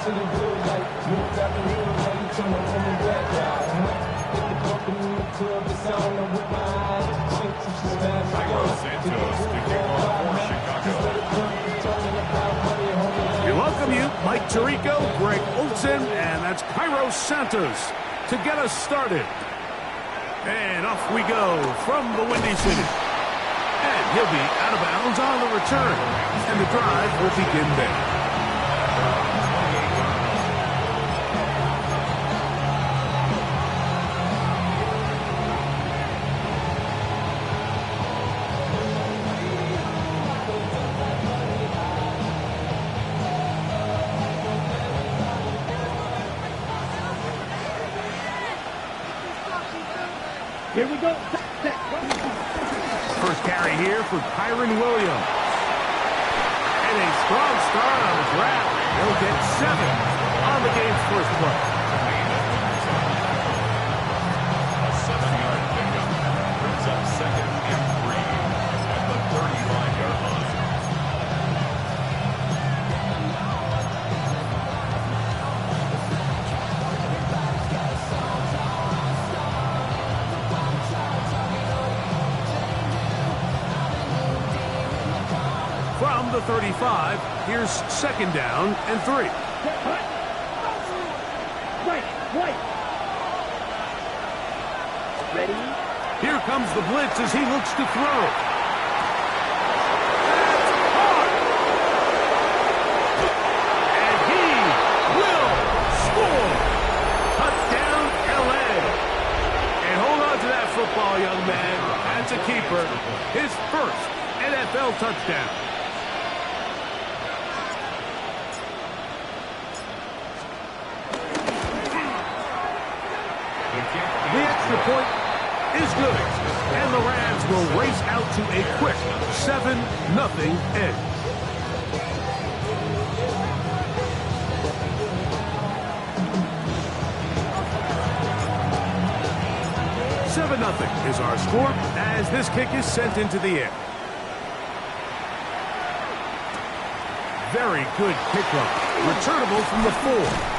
We welcome you, Mike Tirico, Greg Olson, and that's Cairo Santos to get us started. And off we go from the Windy City. And he'll be out of bounds on the return. And the drive will begin there. Here we go. First carry here for Kyron Williams. And a strong start on the grab. He'll get 7 on the game's first play. A 7-yard pickup brings up 2nd and 3 at the 35-yard line. From the 35, here's 2nd down and 3. Right. Ready? Here comes the blitz as he looks to throw. And he will score. Touchdown, LA. And hold on to that football, young man. That's a keeper. His first NFL touchdown. The extra point is good, and the Rams will race out to a quick 7-0 edge. 7-0 is our score as this kick is sent into the air. Very good kickoff. Returnable from the 4.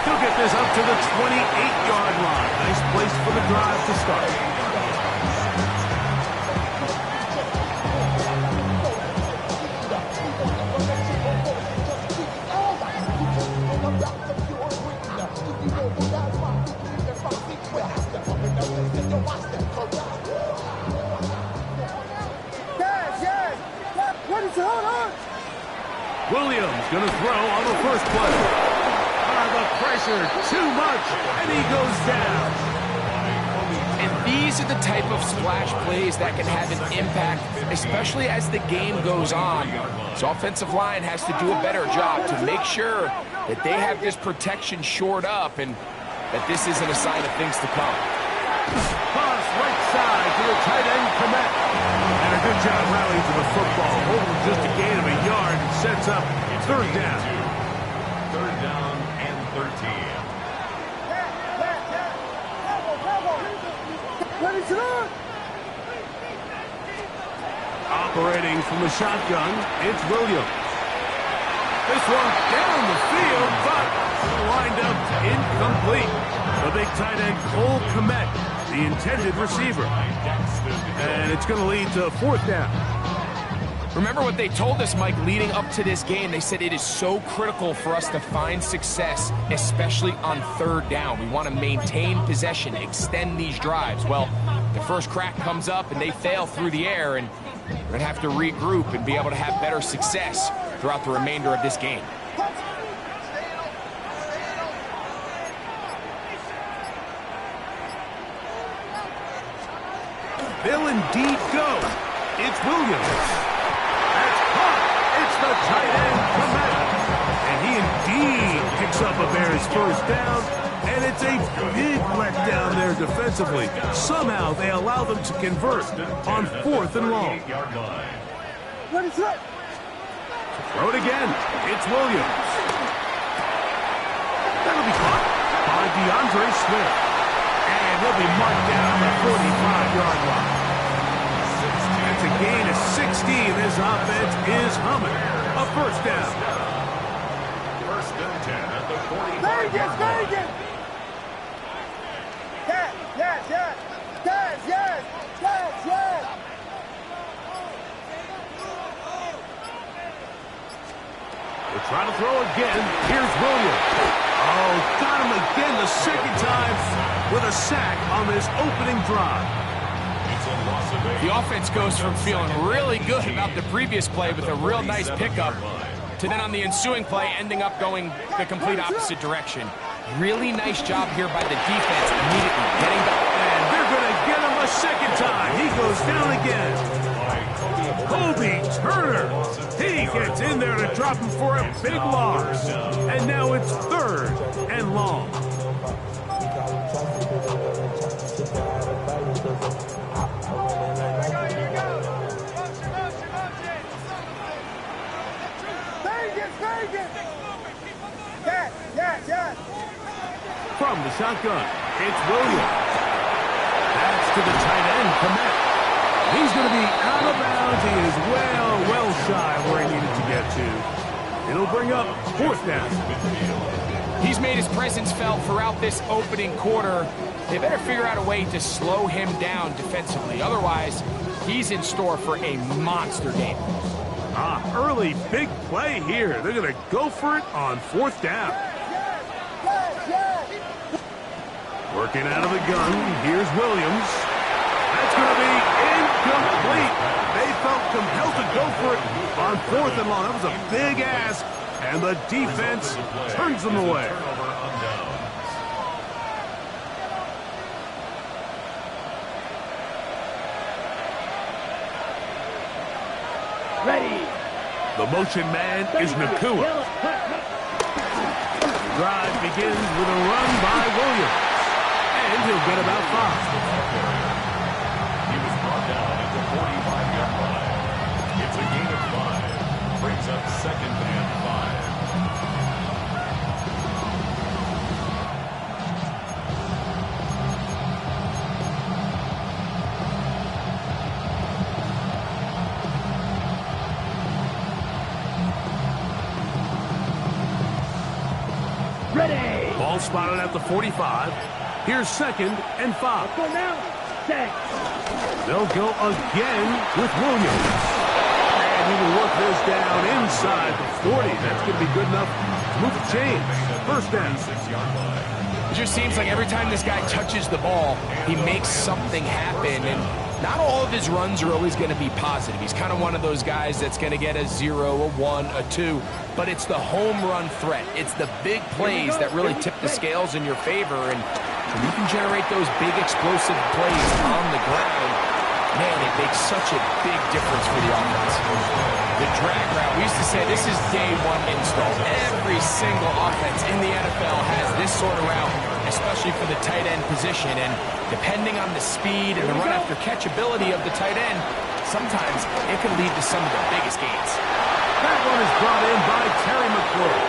He'll get this up to the 28-yard line. Nice place for the drive to start. Williams going to throw on the first play. The pressure too much, and he goes down. And these are the type of splash plays that can have an impact, especially as the game goes on. So offensive line has to do a better job to make sure that they have this protection shored up and that this isn't a sign of things to come. Pass right side to the tight end, Komet. And a good job rallying to the football. Over just a gain of a yard and sets up 3rd down. 3rd down and 13. Operating from the shotgun, it's Williams. This one down the field, but lined up incomplete. The big tight end, Cole Komet, the intended receiver. And it's going to lead to 4th down. Remember what they told us, Mike, leading up to this game. They said it is so critical for us to find success, especially on 3rd down. We want to maintain possession, extend these drives. Well, the first crack comes up and they fail through the air, and we're going to have to regroup and be able to have better success throughout the remainder of this game. They'll indeed go. It's Williams. It's the tight end, Komet. And he indeed picks up a Bears first down. And it's a big letdown there defensively. Somehow they allow them to convert on 4th and long. What is that? Throw it again. It's Williams. That'll be caught by DeAndre Swift. And he'll be marked down at the 45-yard line. That's a gain of 16. This offense is humming. A first down. First and 10 at the 45. Vegas, Vegas! Yes, yes, yes! Yes, yes! Yes, yes! They're trying to throw again. Here's Williams. Oh, got him again the second time with a sack on this opening drive. It's a loss of 8. The offense goes from feeling really good about the previous play with a real nice pickup to then on the ensuing play ending up going the complete opposite direction. Really nice job here by the defense immediately getting back. And they're going to get him a second time. He goes down again. Kobe Turner. He gets in there to drop him for a big loss. And now it's 3rd and long. Vegas, Vegas! Yes, yes, yes! From the shotgun, it's Williams. That's to the tight end, Komet. He's going to be out of bounds. He is well shy of where he needed to get to. It'll bring up 4th down. He's made his presence felt throughout this opening quarter. They better figure out a way to slow him down defensively. Otherwise, he's in store for a monster game. Early big play here. They're going to go for it on 4th down. Yes, yes! Working out of the gun, here's Williams. That's going to be incomplete. They felt compelled to go for it on 4th and long. That was a big ask, and the defense turns them away. Turnover on downs. Ready! The motion man is Nakua. Drive begins with a run by Williams, and he'll get about 5. He was brought down at the 45-yard line. It's a gain of 5. Brings up 2nd and 5. Ready! Ball spotted at the 45. Here's 2nd and 5. Go now! Set! They'll go again with Williams. And he will work this down inside the 40. That's going to be good enough to move the chains. 1st down. 6-yard line. It just seems like every time this guy touches the ball, he makes something happen. And not all of his runs are always going to be positive. He's kind of one of those guys that's going to get a 0, a 1, a 2. But it's the home run threat. It's the big plays that really tip the scales in your favor. And when you can generate those big explosive plays on the ground, man, it makes such a big difference for the offense. The drag route, we used to say this is day 1 install. Every single offense in the NFL has this sort of route, especially for the tight end position. And depending on the speed and the run after catch ability of the tight end, sometimes it can lead to some of the biggest gains. That one is brought in by Terry McLaurin.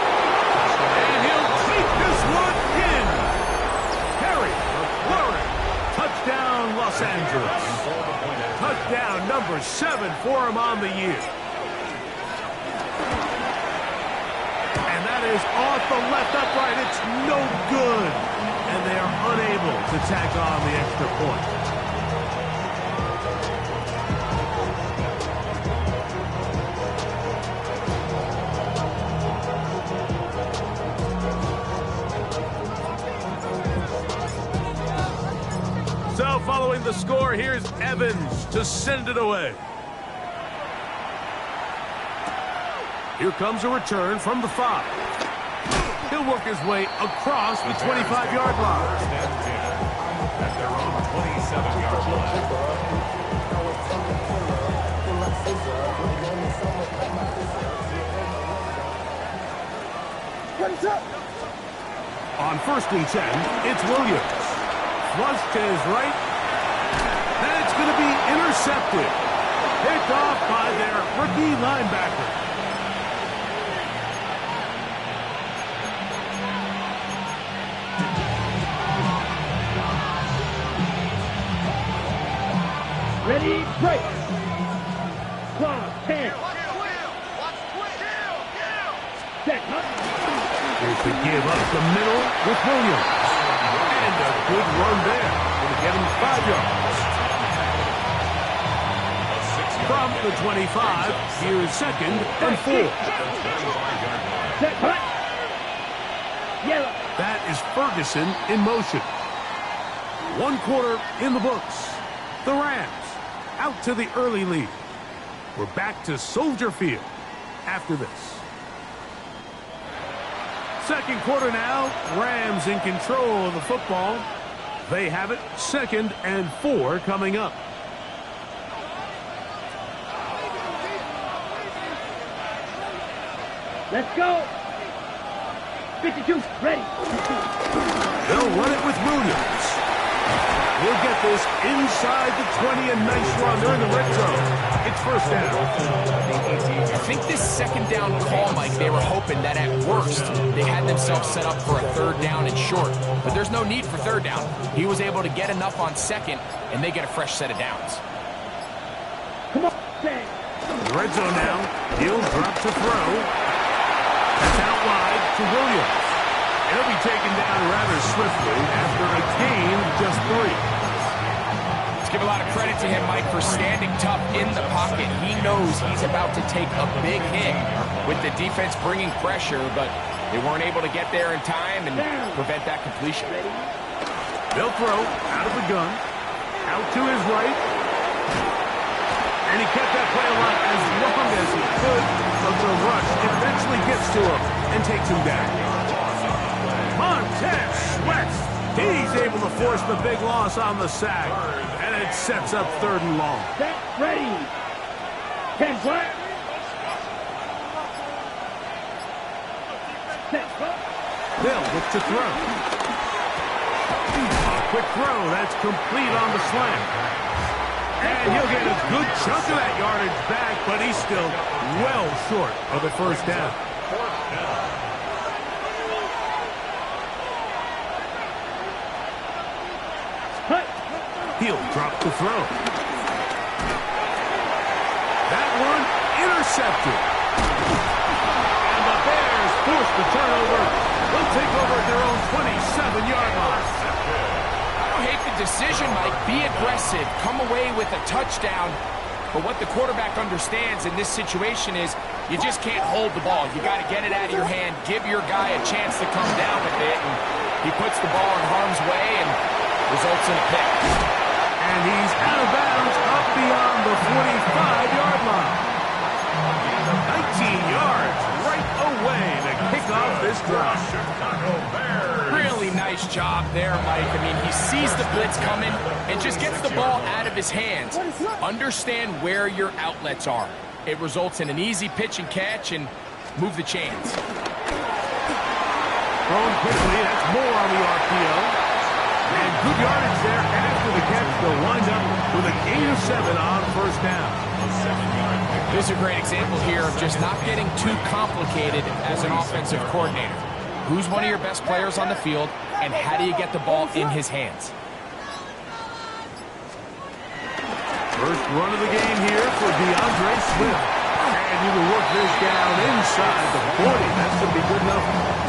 And he'll take this one in. Terry McLaurin. Touchdown, Los Angeles. Touchdown number 7 for him on the year. And that is off the left upright. It's no good. And they are unable to tack on the extra point. So following the score, here's Evans to send it away. Here comes a return from the 5. He'll work his way across the 25-yard line. First and 10 at their own 27-yard line. What is up? On 1st and 10, it's Williams. Flushed to his right. And it's going to be intercepted. Picked off by their rookie linebacker. Ready, break! Clock, 10. Set, huh? Here's the give up the middle with Williams. And a good run there. Going to get him 5 yards. From the 25, here's 2nd and 4. That is Ferguson in motion. 1 quarter in the books. The Rams out to the early lead. We're back to Soldier Field after this. 2nd quarter now. Rams in control of the football. They have it. 2nd and 4 coming up. Let's go. 52, ready. They'll run it with Williams. He'll get this inside the 20, a nice run. They're in the red zone. It's 1st down. I think this 2nd down call, Mike, they were hoping that at worst they had themselves set up for a 3rd down and short. But there's no need for 3rd down. He was able to get enough on 2nd, and they get a fresh set of downs. Come on, bang. The red zone now. He'll drop to throw. That's out wide to Williams. He'll be taken down rather swiftly after a gain of just 3. Let's give a lot of credit to him, Mike, for standing tough in the pocket. He knows he's about to take a big hit with the defense bringing pressure, but they weren't able to get there in time and prevent that completion. They'll throw out of the gun. Out to his right. And he kept that play alive as long as he could, but the rush eventually gets to him and takes him down. Montez Sweat. He's able to force the big loss on the sack, and it sets up 3rd and long. Set, ready. 10, what? Set, what? They'll look to throw. A quick throw. That's complete on the slant. And he'll get a good chunk of that yardage back, but he's still well short of the 1st down. He'll drop the throw. That one intercepted. And the Bears force the turnover. They'll take over at their own 27-yard line. I don't hate the decision, Mike. Be aggressive. Come away with a touchdown. But what the quarterback understands in this situation is you just can't hold the ball. You got to get it out of your hand. Give your guy a chance to come down with it. And he puts the ball in harm's way and results in a pick. And he's out of bounds up beyond the 45-yard line. 19 yards right away to kick off this drive. Really nice job there, Mike. I mean, he sees the blitz coming and just gets the ball out of his hands. Understand where your outlets are. It results in an easy pitch and catch and move the chains. Thrown quickly. That's more on the RPO. And good yardage there after the catch. They'll wind up with a gain of 7 on 1st down. This is a great example here of just not getting too complicated as an offensive coordinator. Who's one of your best players on the field, and how do you get the ball in his hands? First run of the game here for DeAndre Swift. And you can work this down inside the 40. That's going to be good enough.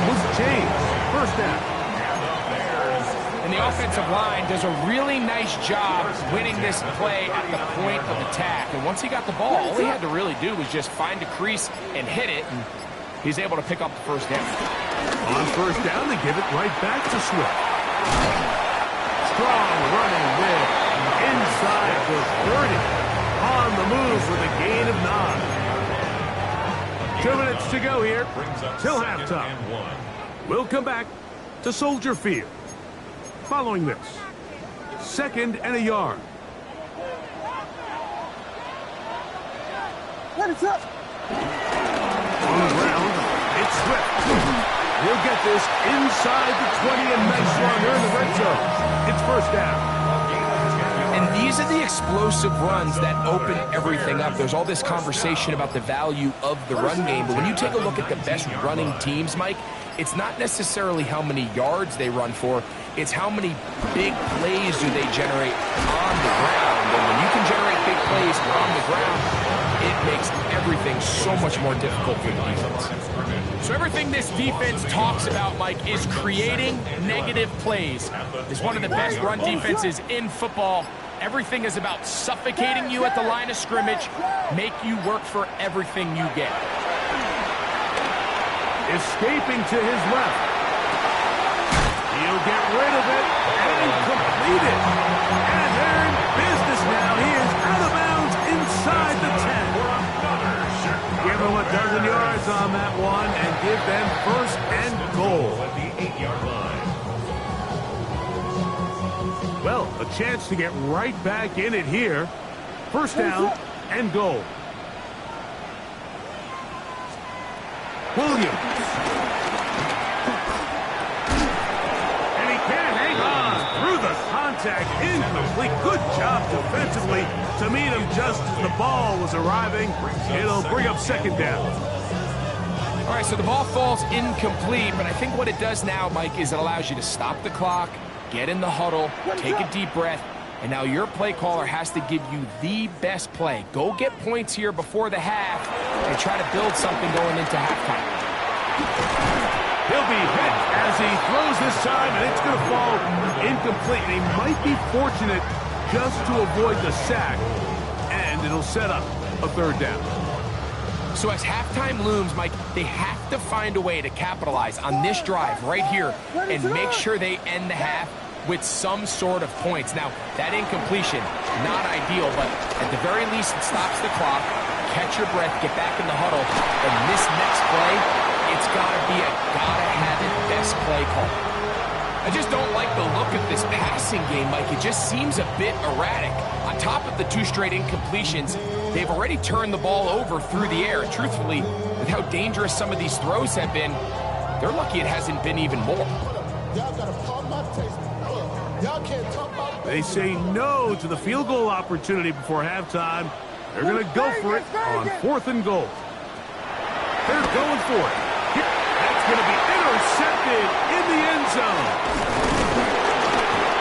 Loose change. 1st down. And the offensive line does a really nice job winning this play at the point of attack. And once he got the ball, all he had to really do was just find a crease and hit it. And he's able to pick up the 1st down. On 1st down, they give it right back to Swift. Strong running there inside the 30. On the move with a gain of 9. 2 minutes to go here till halftime. We'll come back to Soldier Field. Following this, 2nd and a yard. Let it up. On the ground, it's Swift. He'll get this inside the 20 and nice run. They're in the red zone. It's 1st down. And these are the explosive runs that open everything up. There's all this conversation about the value of the run game, but when you take a look at the best running teams, Mike, it's not necessarily how many yards they run for, it's how many big plays do they generate on the ground. And when you can generate big plays on the ground, it makes everything so much more difficult for the defense. So everything this defense talks about, Mike, is creating negative plays. It's one of the best run defenses in football. Everything is about suffocating you at the line of scrimmage, make you work for everything you get. Escaping to his left. He'll get rid of it and complete it. And they're in business now. He is out of bounds inside the 10. Give him a dozen yards on that one and give them first and goal at the 8-yard line. Well, a chance to get right back in it here. First down and goal. Williams. And he can't hang on through the contact. Incomplete. Good job defensively to meet him just as the ball was arriving. It'll bring up second down. All right, so the ball falls incomplete, but I think what it does now, Mike, is it allows you to stop the clock, get in the huddle, take a deep breath, and now your play caller has to give you the best play. Go get points here before the half and try to build something going into halftime. He'll be hit as he throws this time, and it's going to fall incomplete. And he might be fortunate just to avoid the sack, and it'll set up a third down. So as halftime looms, Mike, they have to find a way to capitalize on this drive right here and make sure they end the half with some sort of points. Now, that incompletion, not ideal, but at the very least, it stops the clock. Catch your breath, get back in the huddle, and this next play, it's got to be a gotta-have-it best play call. I just don't like the look of this passing game, Mike. It just seems a bit erratic. On top of the 2 straight incompletions, they've already turned the ball over through the air. Truthfully, with how dangerous some of these throws have been, they're lucky it hasn't been even more. They say no to the field goal opportunity before halftime. They're going to go for it on 4th and goal. They're going for it. That's going to be intercepted in the end zone.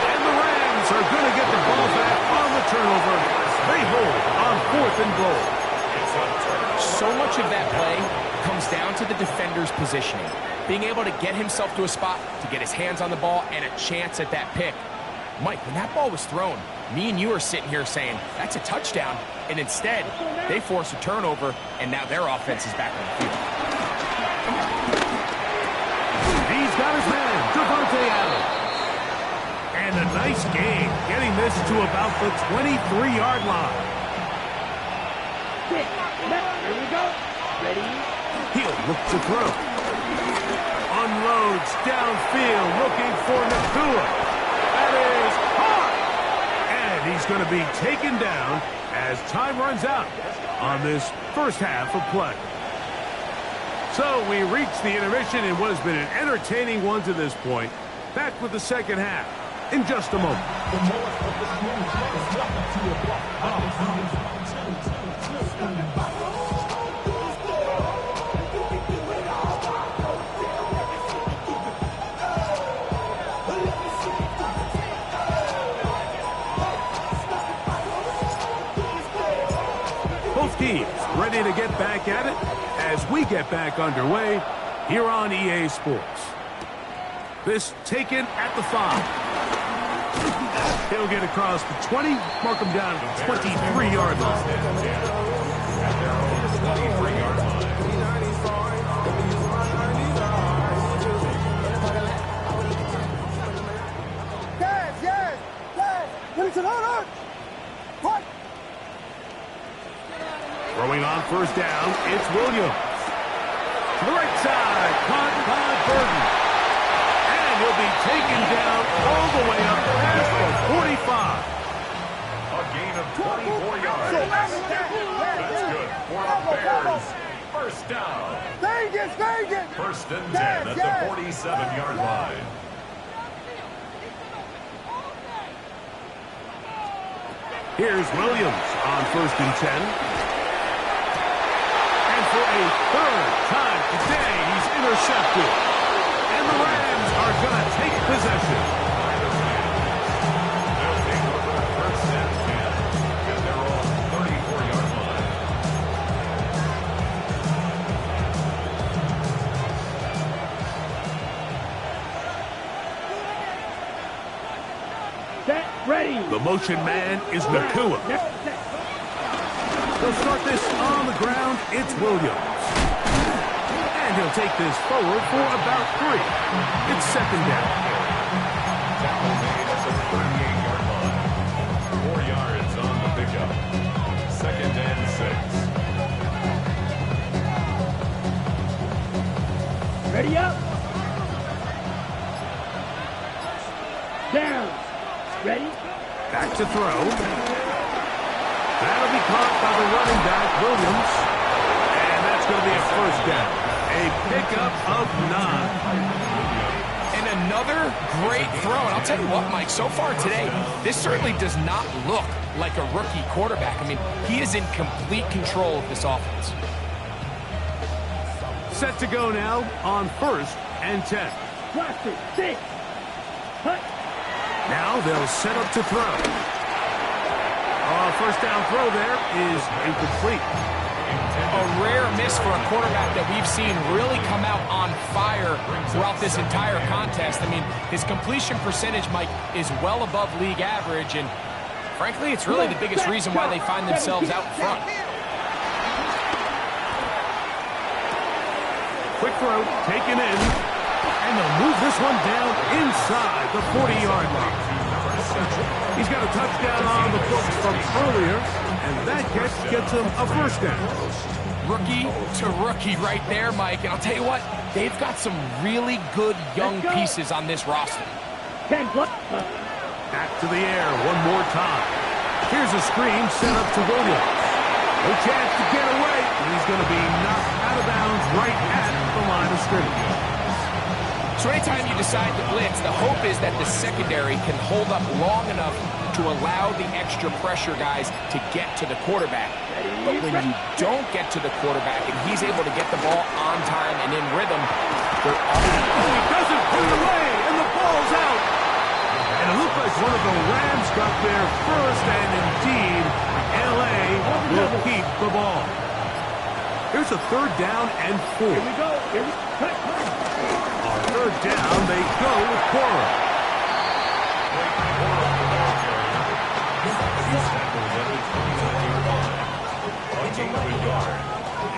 And the Rams are going to get the ball back on the turnover. They hold on 4th and goal. So much of that play comes down to the defender's positioning. Being able to get himself to a spot, to get his hands on the ball, and a chance at that pick. Mike, when that ball was thrown, me and you are sitting here saying, that's a touchdown. And instead, they force a turnover, and now their offense is back on the field. He's got his man, Devontae Adams. And a nice game, getting this to about the 23-yard line. Here we go. Ready? He'll look to throw. Unloads downfield, looking for Nakua. That is caught. And he's going to be taken down as time runs out on this first half of play. So we reach the intermission in what has been an entertaining one to this point. Back with the second half in just a moment. Both teams ready to get back at it as we get back underway here on EA Sports. This taken at the 5. He'll get across the 20, mark him down at the 23-yard line. Yes. Listen, hold on. What? Throwing on first down, it's Williams. To the right side, caught by Burton. And he'll be taken down all the way up past the 45. A gain of 24 yards. That's good for the Bears. First down. Vegas. First and 10 at the 47-yard line. Here's Williams on first and 10. And for a third time today, he's intercepted. And the Rams are going to take possession. They'll take over first and 10 at their own 34-yard line. The motion man is Nakua. They'll start this on the ground. It's Williams. And he'll take this forward for about 3. It's second down. Tackle made at the 38-yard line. 4 yards on the pickup. Second and 6. Ready up. Down. Ready. Back to throw. That'll be caught by the running back, Williams. And that's going to be a first down. A pickup of 9. And another great throw. And I'll tell you what, Mike, so far today, this certainly does not look like a rookie quarterback. I mean, he is in complete control of this offense. Set to go now on 1st and 10. Blast it. 6. Hut. Now they'll set up to throw. First down throw there is incomplete. A rare miss for a quarterback that we've seen really come out on fire throughout this entire contest. I mean, his completion percentage, Mike, is well above league average, and frankly, it's really the biggest reason why they find themselves out front. Quick throw, taken in, and they'll move this one down inside the 40-yard line. He's got a touchdown on the books from earlier, and that catch gets him a first down. Rookie to rookie right there, Mike. And I'll tell you what, they've got some really good young pieces on this roster. Back to the air one more time. Here's a screen set up to Williams. No chance to get away, and he's going to be knocked out of bounds right at the line of scrimmage. So anytime you decide to blitz, the hope is that the secondary can hold up long enough to allow the extra pressure guys to get to the quarterback. But when you don't get to the quarterback and he's able to get the ball on time and in rhythm, they're he doesn't put it away, and the ball's out. And it looked like one of the Rams got there first, and indeed, L.A. will keep the ball. Here's a 3rd down and 4. Here we go. On 3rd down, they go with Cora.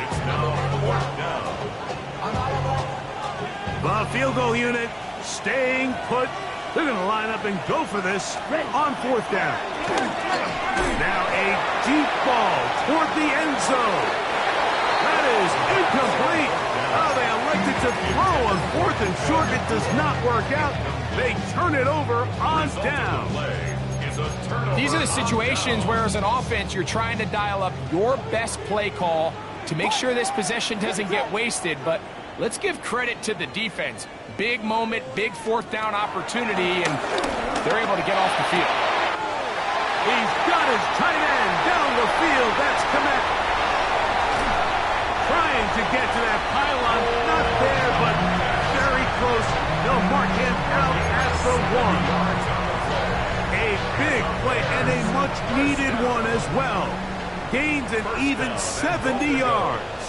It's now 4th down. The field goal unit staying put. They're going to line up and go for this on 4th down. Now a deep ball toward the end zone. That is incomplete. Oh, they elected to throw on 4th and short. It does not work out. They turn it over on down. These are the situations where, as an offense, you're trying to dial up your best play call to make sure this possession doesn't get wasted. But let's give credit to the defense. Big moment, big 4th down opportunity, and they're able to get off the field. He's got his tight end down the field. That's Komet. Trying to get to that pylon. Not there, but very close. They'll mark him out at the 1. A big play and a much-needed one as well. Gains an even 70 yards.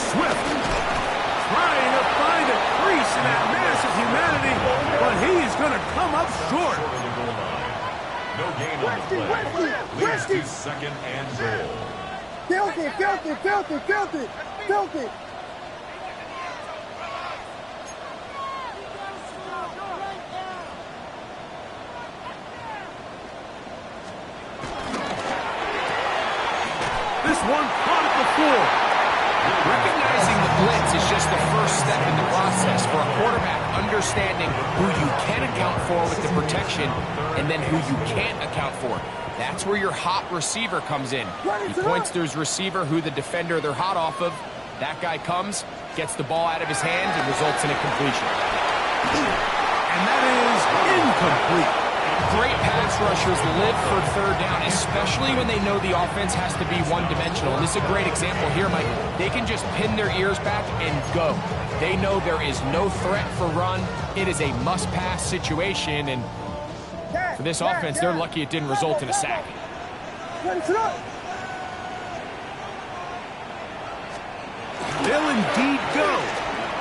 Swift trying to find a crease in that mass of humanity, but he's going to come up short. No gain on the play. Leads to 2nd and goal. Filthy. This one caught at the 4. Recognizing the blitz is just the first step in the process for a quarterback understanding who you can account for with the protection and then who you can't account for. That's where your hot receiver comes in. He points to his receiver, who the defender they're hot off of. That guy comes, gets the ball out of his hands, and results in a completion. And that is incomplete. Great pass rushers live for 3rd down, especially when they know the offense has to be one-dimensional. And this is a great example here, Mike. They can just pin their ears back and go. They know there is no threat for run. It is a must-pass situation, and for this offense, they're lucky it didn't result in a sack. They'll indeed go.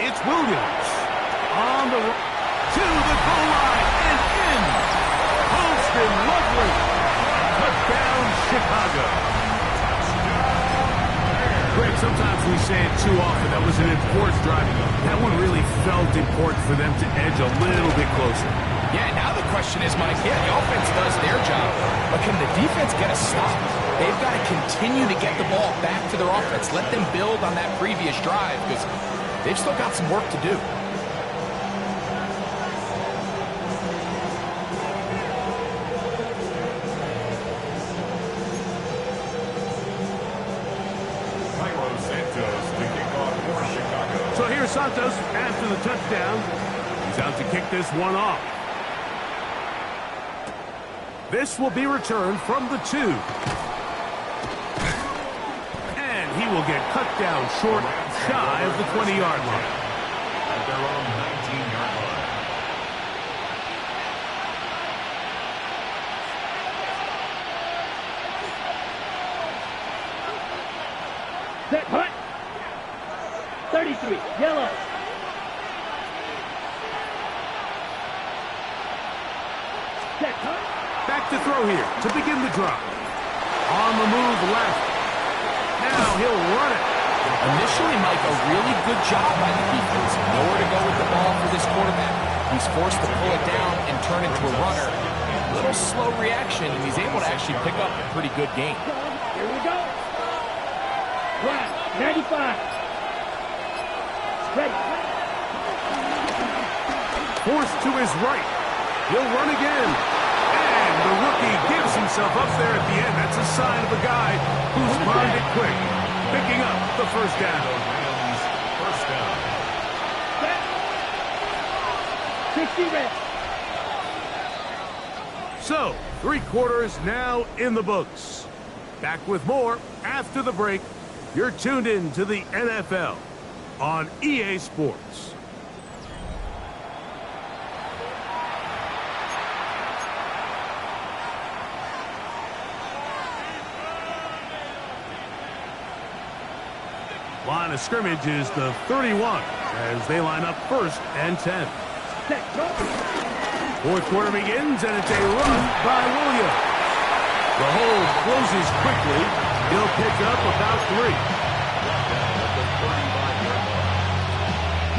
It's Williams on the to the goal line and in. been lovely. Touchdown, Chicago. Greg, sometimes we say it too often. That was an important drive. That one really felt important for them to edge a little bit closer. Yeah, now the question is, Mike, yeah, the offense does their job, but can the defense get a stop? They've got to continue to get the ball back to their offense. Let them build on that previous drive because they've still got some work to do. So here's Santos after the touchdown. He's out to kick this one off. This will be returned from the 2. And he will get cut down short, shy of the 20-yard line. At their own 19-yard line. Set, hut. 33, yellow. Set, hut. Back to throw here to begin the drop. On the move left. Now he'll run it. Initially, Mike, a really good job by the defense. Nowhere to go with the ball for this quarterback. He's forced to pull it down and turn into a runner. A little slow reaction, and he's able to actually pick up a pretty good game. Here we go. Right, 95. Ready. Forced to his right. He'll run again. And the rookie gives himself up there at the end. That's a sign of a guy who's learned it quick. Picking up the first down. First down. Set. 60 red. So, 3 quarters now in the books. Back with more after the break. You're tuned in to the NFL on EA Sports. Line of scrimmage is the 31 as they line up 1st and 10. Set, go. 4th quarter begins, and it's a run by Williams. The hold closes quickly. He'll pick up about 3.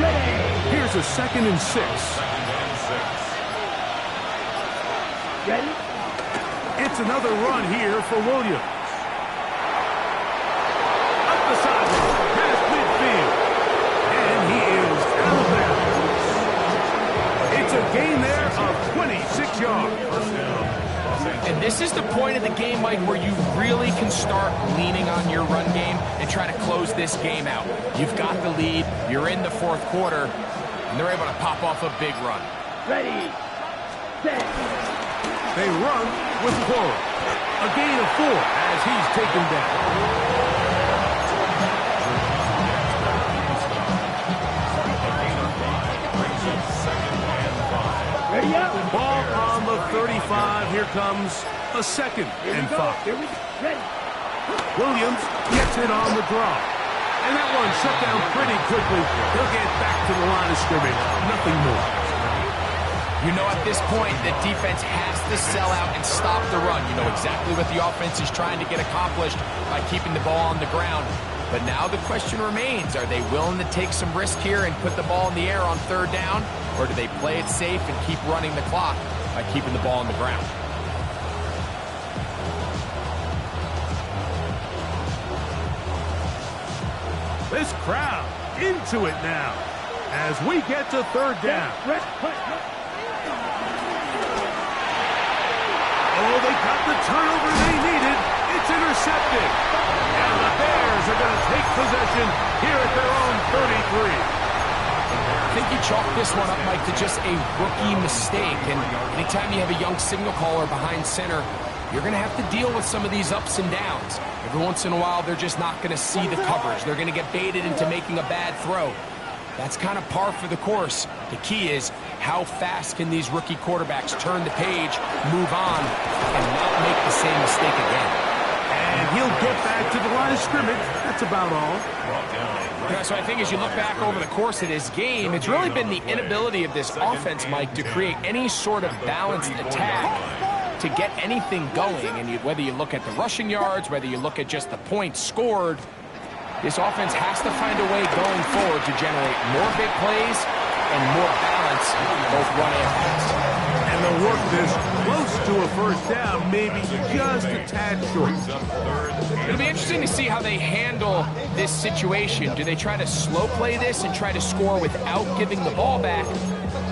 Ready. Here's a 2nd and 6. Ready. It's another run here for Williams. Up the sideline, past midfield. And he is out of bounds. It's a gain there of 26 yards. First down. And this is the point of the game, Mike, where you really can start leaning on your run game and try to close this game out. You've got the lead, you're in the 4th quarter, and they're able to pop off a big run. Ready. Set. They run with Quora. A gain of 4 as he's taken down. Ready up. Ball on the 35. Here comes a 2nd and 5. Here we go. Ready. Williams gets it on the draw. And that one shut down pretty quickly. He'll get back to the line of scrimmage. Nothing more. You know, at this point, the defense has to sell out and stop the run. You know exactly what the offense is trying to get accomplished by keeping the ball on the ground. But now the question remains, are they willing to take some risk here and put the ball in the air on 3rd down? Or do they play it safe and keep running the clock by keeping the ball on the ground? This crowd into it now as we get to 3rd down. Oh, they got the turnover they needed. It's intercepted. And the Bears are going to take possession here at their own 33. I think you chalk this one up, Mike, to just a rookie mistake. And anytime you have a young signal caller behind center, you're going to have to deal with some of these ups and downs. Every once in a while, they're just not going to see the coverage. They're going to get baited into making a bad throw. That's kind of par for the course. The key is how fast can these rookie quarterbacks turn the page, move on, and not make the same mistake again. And he'll get back to the line of scrimmage. That's about all. Yeah, so I think as you look back over the course of this game, it's really been the inability of this offense, Mike, to create any sort of balanced attack to get anything going. And whether you look at the rushing yards, whether you look at just the points scored, this offense has to find a way going forward to generate more big plays and more balance, both run and pass. And the work this close to a first down, maybe just a tad short. It'll be interesting to see how they handle this situation. Do they try to slow play this and try to score without giving the ball back,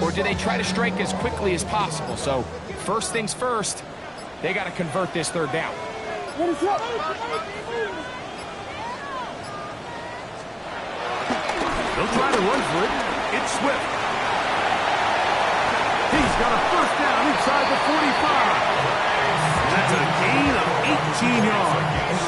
or do they try to strike as quickly as possible? So first things first, they got to convert this third down. They'll try to run for it. It's Swift. He's got a first down inside the 45. That's a gain of 18 yards.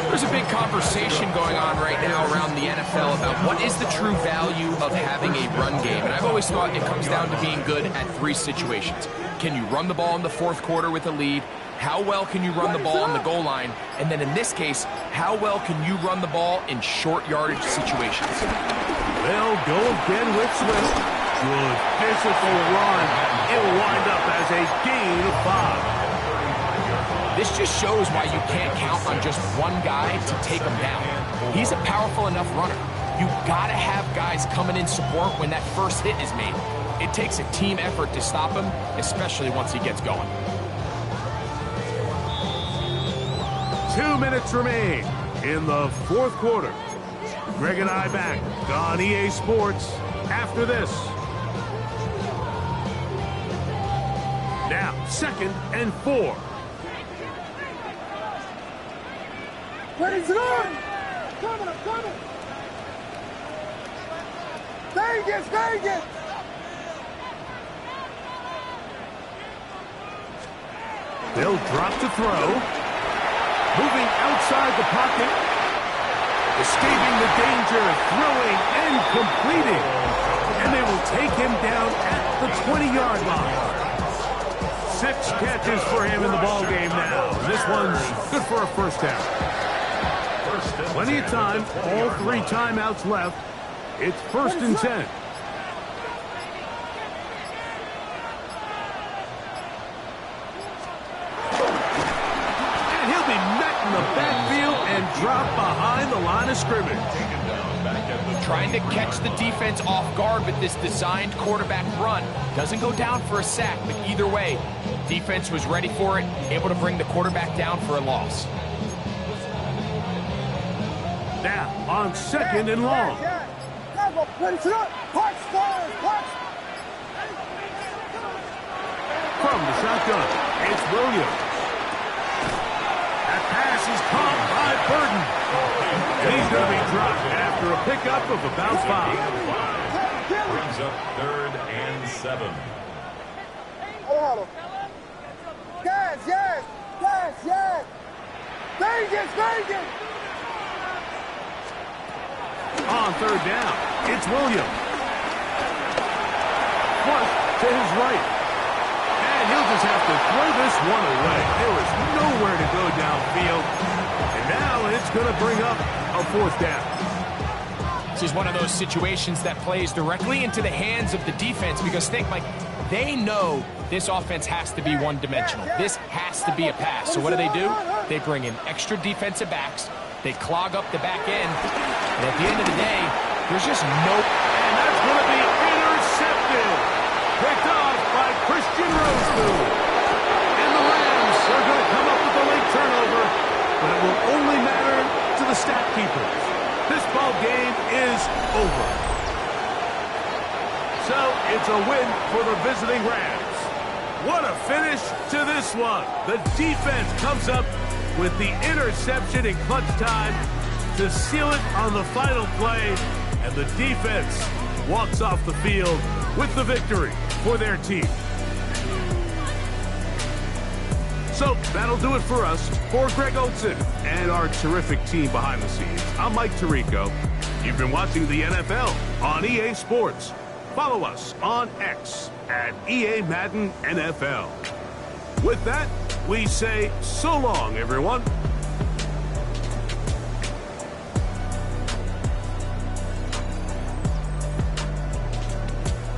There's a big conversation going on right now around the NFL about what is the true value of having a run game. And I've always thought it comes down to being good at three situations. Can you run the ball in the fourth quarter with a lead? How well can you run the ball on the goal line? And then in this case, how well can you run the ball in short yardage situations? They'll go again with Swift. Good physical run. It'll wind up as a gain of 5. This just shows why you can't count on just one guy to take him down. He's a powerful enough runner. You gotta have guys coming in support when that first hit is made. It takes a team effort to stop him, especially once he gets going. 2 minutes remain in the fourth quarter. Greg and I back on EA Sports after this. Now, 2nd and 4. Ready to run! Coming, I'm coming! Vegas, Vegas! They'll drop to throw. Moving outside the pocket. Escaping the danger, throwing and completing. And they will take him down at the 20-yard line. 6 catches for him in the ballgame now. This one's good for a first down. Plenty of time, all 3 timeouts left. It's 1st and 10. And he'll be met in the backfield and dropped behind the line of scrimmage. Trying to catch the defense off guard with this designed quarterback run. Doesn't go down for a sack, but either way, defense was ready for it, able to bring the quarterback down for a loss. Now, on 2nd and long. From the shotgun, it's Williams. That pass is caught by Burton. And he's going to be dropped after a pickup of about 5. Brings up 3rd and 7. Yes, yes, yes, yes! Vegas, Vegas! On 3rd down, it's Williams. Flush to his right. And he'll just have to throw this one away. There was nowhere to go downfield. And now it's going to bring up a 4th down. This is one of those situations that plays directly into the hands of the defense because think, Mike, they know this offense has to be one-dimensional. This has to be a pass. So what do? They bring in extra defensive backs. They clog up the back end. And at the end of the day, there's just no... And that's going to be intercepted. Picked off by Christian Rosefield. And the Rams are going to come up with a late turnover. But it will only matter to the stat keepers. This ball game is over. So it's a win for the visiting Rams. What a finish to this one. The defense comes up with the interception in clutch time to seal it on the final play. And the defense walks off the field with the victory for their team. So that'll do it for us. For Greg Olson and our terrific team behind the scenes, I'm Mike Tirico. You've been watching the NFL on EA Sports. Follow us on X at EA Madden NFL. With that, we say so long, everyone.